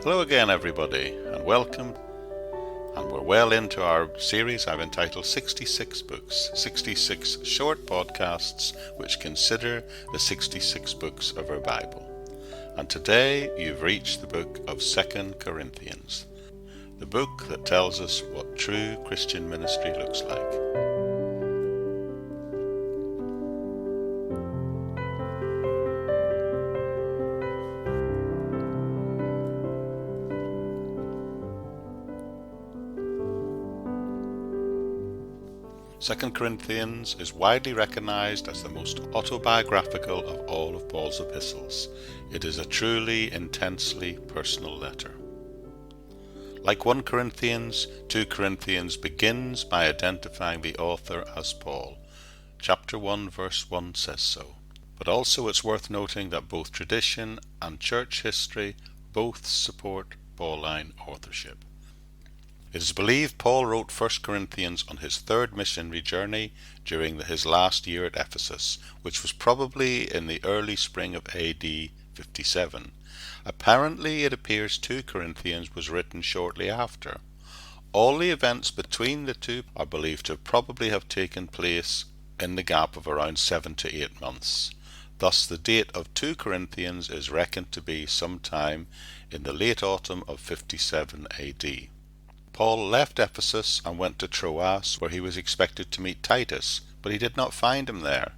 Hello again, everybody, and welcome. And we're well into our series I've entitled 66 Books, 66 short podcasts which consider the 66 books of our Bible. And today you've reached the book of 2 Corinthians, the book that tells us what true Christian ministry looks like. 2 Corinthians is widely recognized as the most autobiographical of all of Paul's epistles. It is a truly intensely personal letter. Like 1 Corinthians, 2 Corinthians begins by identifying the author as Paul. Chapter 1 verse 1 says so. But also it's worth noting that both tradition and church history both support Pauline authorship. It is believed Paul wrote 1 Corinthians on his third missionary journey during his last year at Ephesus, which was probably in the early spring of AD 57. Apparently it appears 2 Corinthians was written shortly after. All the events between the two are believed to probably have taken place in the gap of around 7 to 8 months. Thus the date of 2 Corinthians is reckoned to be sometime in the late autumn of 57 AD. Paul left Ephesus and went to Troas, where he was expected to meet Titus, but he did not find him there.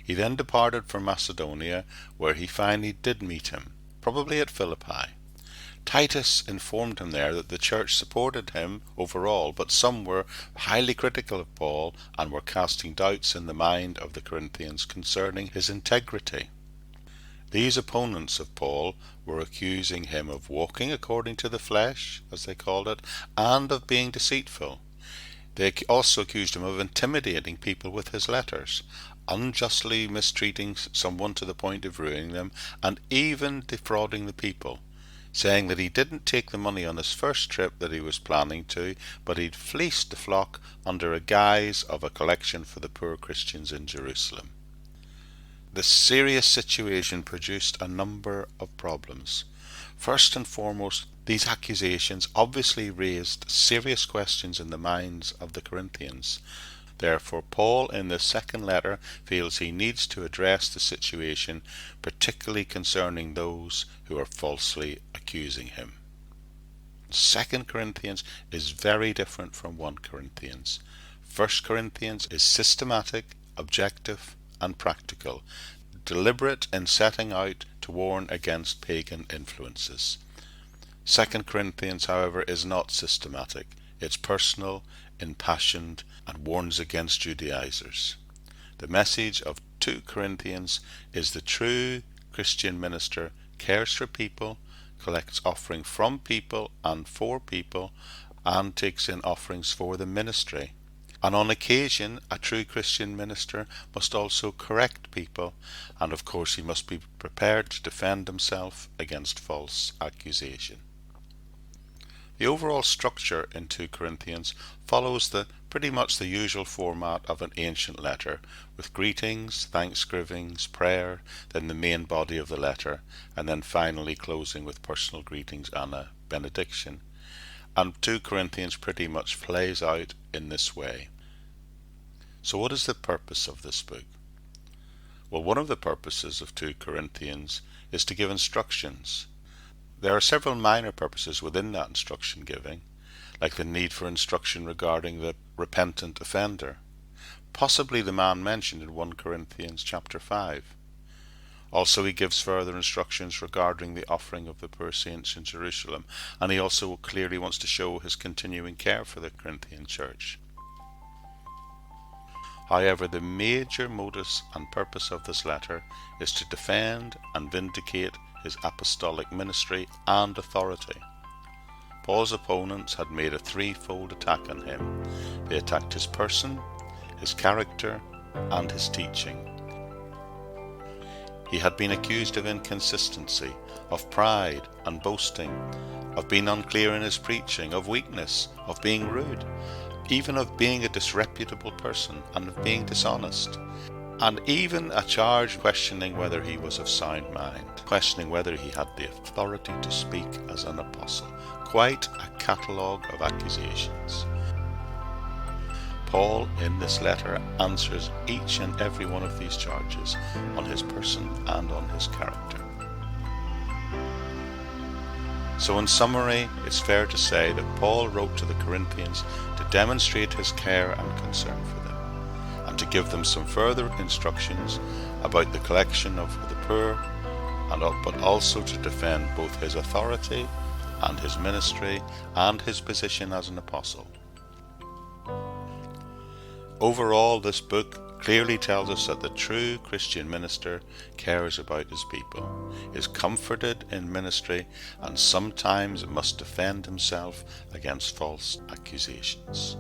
He then departed for Macedonia, where he finally did meet him, probably at Philippi. Titus informed him there that the church supported him overall, but some were highly critical of Paul and were casting doubts in the mind of the Corinthians concerning his integrity. These opponents of Paul were accusing him of walking according to the flesh, as they called it, and of being deceitful. They also accused him of intimidating people with his letters, unjustly mistreating someone to the point of ruining them, and even defrauding the people, saying that he didn't take the money on his first trip that he was planning to, but he'd fleeced the flock under a guise of a collection for the poor Christians in Jerusalem. This serious situation produced a number of problems. First and foremost, these accusations obviously raised serious questions in the minds of the Corinthians. Therefore, Paul in this second letter feels he needs to address the situation, particularly concerning those who are falsely accusing him. 2 Corinthians is very different from 1 Corinthians. 1 Corinthians is systematic, objective, and practical, deliberate in setting out to warn against pagan influences. 2 Corinthians, however, is not systematic. It's personal, impassioned, and warns against Judaizers. The message of 2 Corinthians is the true Christian minister cares for people, collects offering from people and for people, and takes in offerings for the ministry. And on occasion, a true Christian minister must also correct people, and of course he must be prepared to defend himself against false accusation. The overall structure in 2 Corinthians follows pretty much the usual format of an ancient letter, with greetings, thanksgivings, prayer, then the main body of the letter, and then finally closing with personal greetings and a benediction. And 2 Corinthians pretty much plays out in this way. So what is the purpose of this book? Well, one of the purposes of 2 Corinthians is to give instructions. There are several minor purposes within that instruction giving, like the need for instruction regarding the repentant offender, possibly the man mentioned in 1 Corinthians chapter 5. Also he gives further instructions regarding the offering of the poor saints in Jerusalem, and he also clearly wants to show his continuing care for the Corinthian church. However, the major modus and purpose of this letter is to defend and vindicate his apostolic ministry and authority. Paul's opponents had made a threefold attack on him. They attacked his person, his character, and his teaching. He had been accused of inconsistency, of pride and boasting, of being unclear in his preaching, of weakness, of being rude, even of being a disreputable person and of being dishonest. and even a charge questioning whether he was of sound mind, questioning whether he had the authority to speak as an apostle. Quite a catalogue of accusations. Paul, in this letter, answers each and every one of these charges on his person and on his character. So in summary, it's fair to say that Paul wrote to the Corinthians to demonstrate his care and concern for them, and to give them some further instructions about the collection of the poor, but also to defend both his authority and his ministry and his position as an apostle. Overall, this book clearly tells us that the true Christian minister cares about his people, is comforted in ministry, and sometimes must defend himself against false accusations.